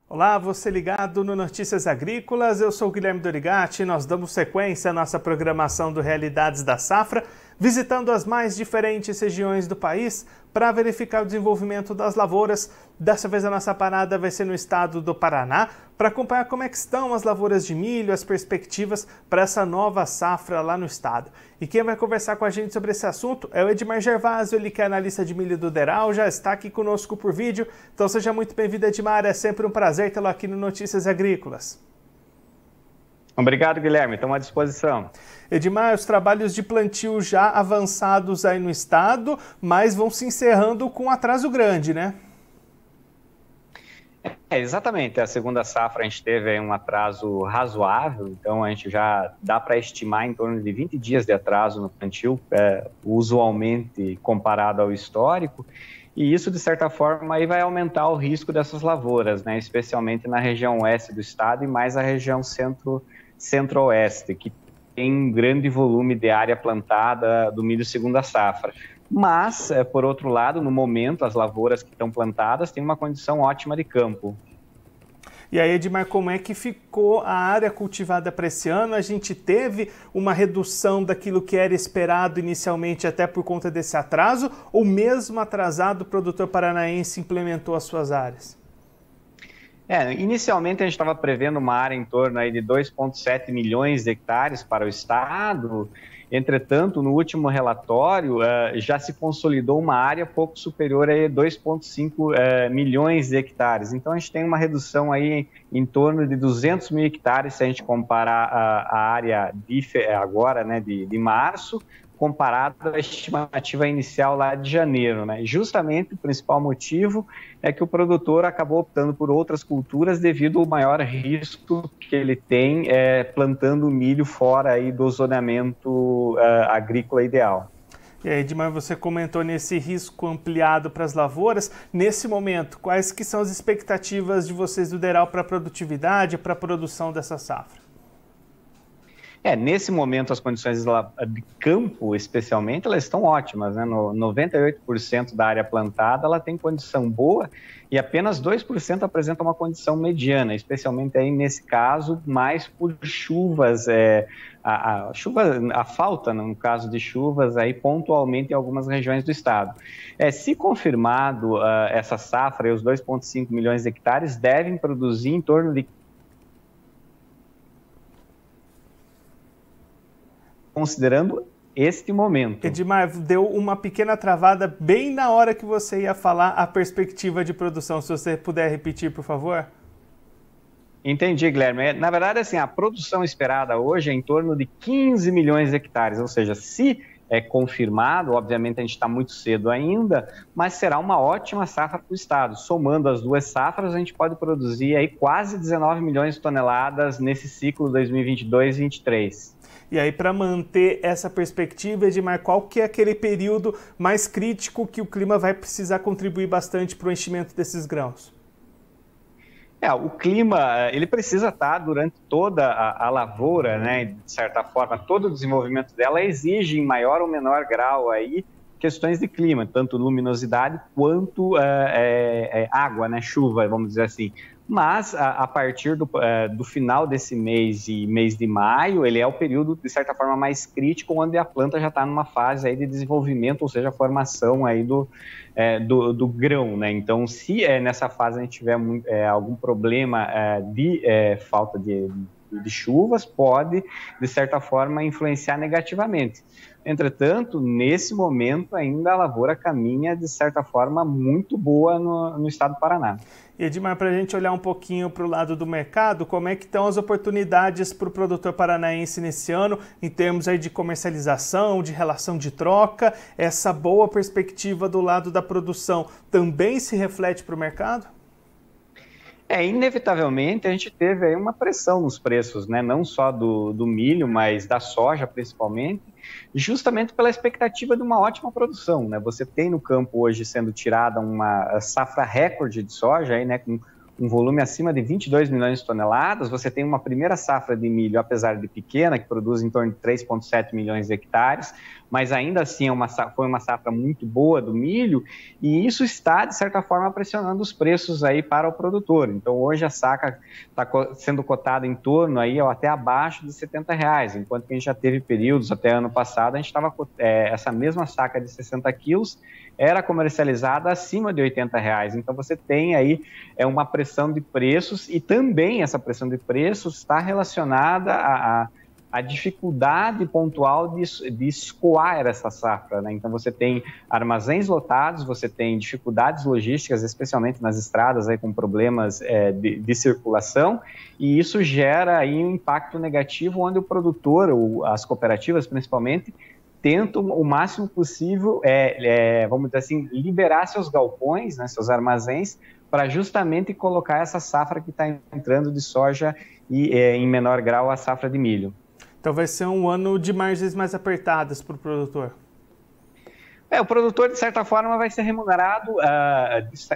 Olá, você ligado no Notícias Agrícolas, eu sou o Guilherme Dorigatti, nós damos sequência à nossa programação do Realidades da Safra, visitando as mais diferentes regiões do país para verificar o desenvolvimento das lavouras. Dessa vez a nossa parada vai ser no estado do Paraná, para acompanhar como é que estão as lavouras de milho, as perspectivas para essa nova safra lá no estado. E quem vai conversar com a gente sobre esse assunto é o Edmar Gervásio, ele que é analista de milho do Deral, já está aqui conosco por vídeo. Então seja muito bem-vindo, Edmar, é sempre um prazer tê-lo aqui no Notícias Agrícolas. Obrigado, Guilherme, estamos à disposição. Edmar, os trabalhos de plantio já avançados aí no estado, mas vão se encerrando com um atraso grande, né? Exatamente, a segunda safra a gente teve aí um atraso razoável, então a gente já dá para estimar em torno de 20 dias de atraso no plantio, usualmente comparado ao histórico, e isso de certa forma aí vai aumentar o risco dessas lavouras, né? Especialmente na região oeste do estado e mais a região centro-oeste, que tem um grande volume de área plantada do milho segunda safra. Mas, por outro lado, no momento, as lavouras que estão plantadas têm uma condição ótima de campo. E aí, Edmar, como é que ficou a área cultivada para esse ano? A gente teve uma redução daquilo que era esperado inicialmente até por conta desse atraso, ou mesmo atrasado o produtor paranaense implementou as suas áreas? Inicialmente a gente estava prevendo uma área em torno aí de 2,7 milhões de hectares para o estado. Entretanto, no último relatório, já se consolidou uma área pouco superior a 2,5 milhões de hectares. Então, a gente tem uma redução aí em torno de 200 mil hectares, se a gente comparar a área agora, né, de março, comparado à estimativa inicial lá de janeiro, né? Justamente o principal motivo é que o produtor acabou optando por outras culturas devido ao maior risco que ele tem plantando milho fora aí do zoneamento agrícola ideal. E aí, Edmar, você comentou nesse risco ampliado para as lavouras. Nesse momento, quais que são as expectativas de vocês do Deral para a produtividade, para a produção dessa safra? Nesse momento, as condições de campo, especialmente, elas estão ótimas, né? 98% da área plantada, ela tem condição boa e apenas 2% apresenta uma condição mediana, especialmente aí nesse caso, mais por chuvas, a falta, no caso de chuvas, aí pontualmente em algumas regiões do estado. Se confirmado essa safra, os 2,5 milhões de hectares devem produzir em torno de considerando este momento. Edmar, deu uma pequena travada bem na hora que você ia falar a perspectiva de produção. Se você puder repetir, por favor. Entendi, Guilherme. Na verdade, assim, a produção esperada hoje é em torno de 15 milhões de hectares, ou seja, se é confirmado, obviamente a gente está muito cedo ainda, mas será uma ótima safra para o estado. Somando as duas safras, a gente pode produzir aí quase 19 milhões de toneladas nesse ciclo 2022-23. E aí, para manter essa perspectiva, Edmar, qual que é aquele período mais crítico que o clima vai precisar contribuir bastante para o enchimento desses grãos? O clima, ele precisa estar durante toda a lavoura, né? De certa forma, todo o desenvolvimento dela exige em maior ou menor grau aí questões de clima, tanto luminosidade quanto água, né? Chuva, vamos dizer assim. Mas, a partir do final desse mês e mês de maio, ele é o período, de certa forma, mais crítico, onde a planta já está numa fase aí de desenvolvimento, ou seja, a formação aí do grão, né? Então, se nessa fase a gente tiver algum problema de falta de chuvas, pode, de certa forma, influenciar negativamente. Entretanto, nesse momento, ainda a lavoura caminha, de certa forma, muito boa no estado do Paraná. E, Edmar, para a gente olhar um pouquinho para o lado do mercado, como é que estão as oportunidades para o produtor paranaense nesse ano, em termos aí de comercialização, de relação de troca? Essa boa perspectiva do lado da produção também se reflete para o mercado? Inevitavelmente a gente teve aí uma pressão nos preços, né? Não só do milho, mas da soja principalmente, justamente pela expectativa de uma ótima produção, né? Você tem no campo hoje sendo tirada uma safra recorde de soja, aí, né? Com um volume acima de 22 milhões de toneladas, você tem uma primeira safra de milho, apesar de pequena, que produz em torno de 3,7 milhões de hectares, mas ainda assim foi uma safra muito boa do milho, e isso está, de certa forma, pressionando os preços aí para o produtor. Então, hoje a saca está sendo cotada em torno aí, ou até abaixo de R$70, enquanto que a gente já teve períodos, até ano passado, a gente estava, essa mesma saca de 60 quilos era comercializada acima de R$80. Então, você tem aí uma pressão de preços, e também essa pressão de preços está relacionada a dificuldade pontual de escoar essa safra, né? Então, você tem armazéns lotados, você tem dificuldades logísticas, especialmente nas estradas, aí, com problemas de circulação, e isso gera aí um impacto negativo, onde o produtor, ou as cooperativas principalmente, tentam o máximo possível, vamos dizer assim, liberar seus galpões, né, seus armazéns, para justamente colocar essa safra que está entrando de soja e, em menor grau, a safra de milho. Então vai ser um ano de margens mais apertadas para o produtor. O produtor, de certa forma, vai ser remunerado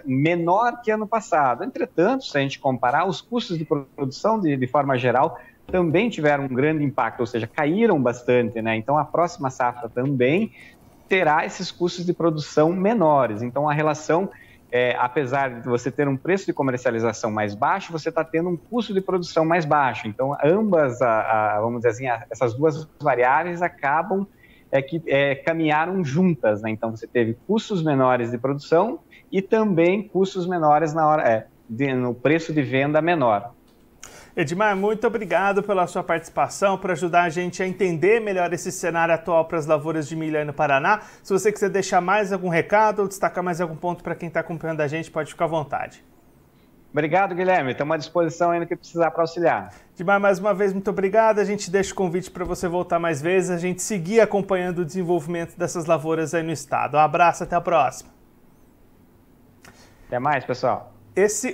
menor que ano passado. Entretanto, se a gente comparar, os custos de produção, de forma geral, também tiveram um grande impacto, ou seja, caíram bastante, né? Então, a próxima safra também terá esses custos de produção menores. Então, a relação, apesar de você ter um preço de comercialização mais baixo, você está tendo um custo de produção mais baixo. Então, ambas, vamos dizer assim, essas duas variáveis acabam caminharam juntas, né? Então, você teve custos menores de produção e também custos menores no preço de venda menor. Edmar, muito obrigado pela sua participação, por ajudar a gente a entender melhor esse cenário atual para as lavouras de milho aí no Paraná. Se você quiser deixar mais algum recado ou destacar mais algum ponto para quem está acompanhando a gente, pode ficar à vontade. Obrigado, Guilherme. Estamos à disposição ainda que precisar para auxiliar. Edmar, mais uma vez, muito obrigado. A gente deixa o convite para você voltar mais vezes, a gente seguir acompanhando o desenvolvimento dessas lavouras aí no estado. Um abraço, até a próxima. Até mais, pessoal.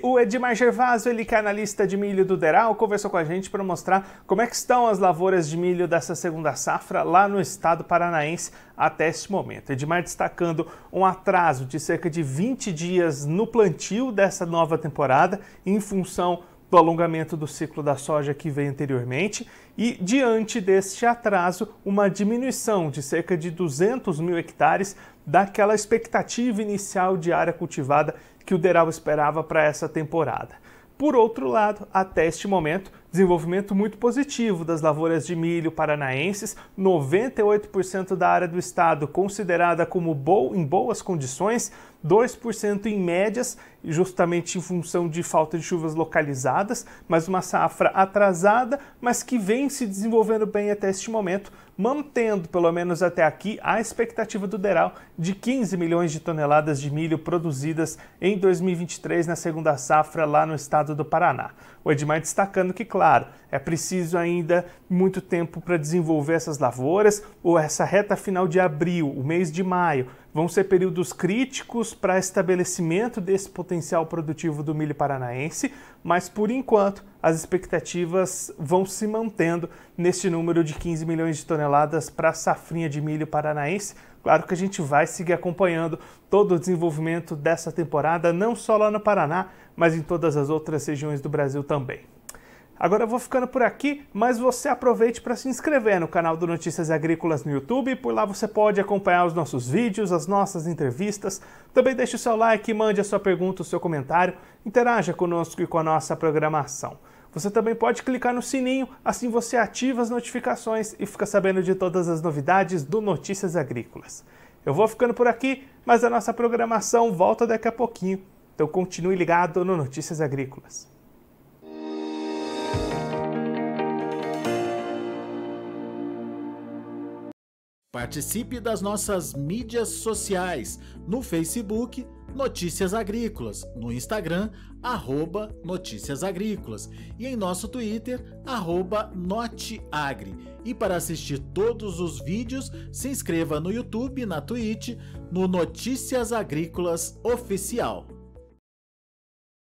O Edmar Gervásio, ele que é analista de milho do Deral, conversou com a gente para mostrar como é que estão as lavouras de milho dessa segunda safra lá no estado paranaense até este momento. Edmar destacando um atraso de cerca de 20 dias no plantio dessa nova temporada em função do alongamento do ciclo da soja que veio anteriormente e, diante deste atraso, uma diminuição de cerca de 200 mil hectares daquela expectativa inicial de área cultivada que o Deral esperava para essa temporada. Por outro lado, até este momento, desenvolvimento muito positivo das lavouras de milho paranaenses, 98% da área do estado considerada como em boas condições, 2% em médias, justamente em função de falta de chuvas localizadas, mas uma safra atrasada, mas que vem se desenvolvendo bem até este momento, mantendo, pelo menos até aqui, a expectativa do Deral de 15 milhões de toneladas de milho produzidas em 2023 na segunda safra lá no estado do Paraná. O Edmar destacando que, claro, é preciso ainda muito tempo para desenvolver essas lavouras, ou essa reta final de abril, o mês de maio, vão ser períodos críticos para estabelecimento desse potencial produtivo do milho paranaense, mas por enquanto as expectativas vão se mantendo neste número de 15 milhões de toneladas para a safrinha de milho paranaense. Claro que a gente vai seguir acompanhando todo o desenvolvimento dessa temporada, não só lá no Paraná, mas em todas as outras regiões do Brasil também. Agora eu vou ficando por aqui, mas você aproveite para se inscrever no canal do Notícias Agrícolas no YouTube, por lá você pode acompanhar os nossos vídeos, as nossas entrevistas. Também deixe o seu like, mande a sua pergunta, o seu comentário, interaja conosco e com a nossa programação. Você também pode clicar no sininho, assim você ativa as notificações e fica sabendo de todas as novidades do Notícias Agrícolas. Eu vou ficando por aqui, mas a nossa programação volta daqui a pouquinho, então continue ligado no Notícias Agrícolas. Participe das nossas mídias sociais, no Facebook, Notícias Agrícolas, no Instagram, @Notícias Agrícolas e em nosso Twitter, @Noteagri. E para assistir todos os vídeos, se inscreva no YouTube, na Twitch, no Notícias Agrícolas Oficial.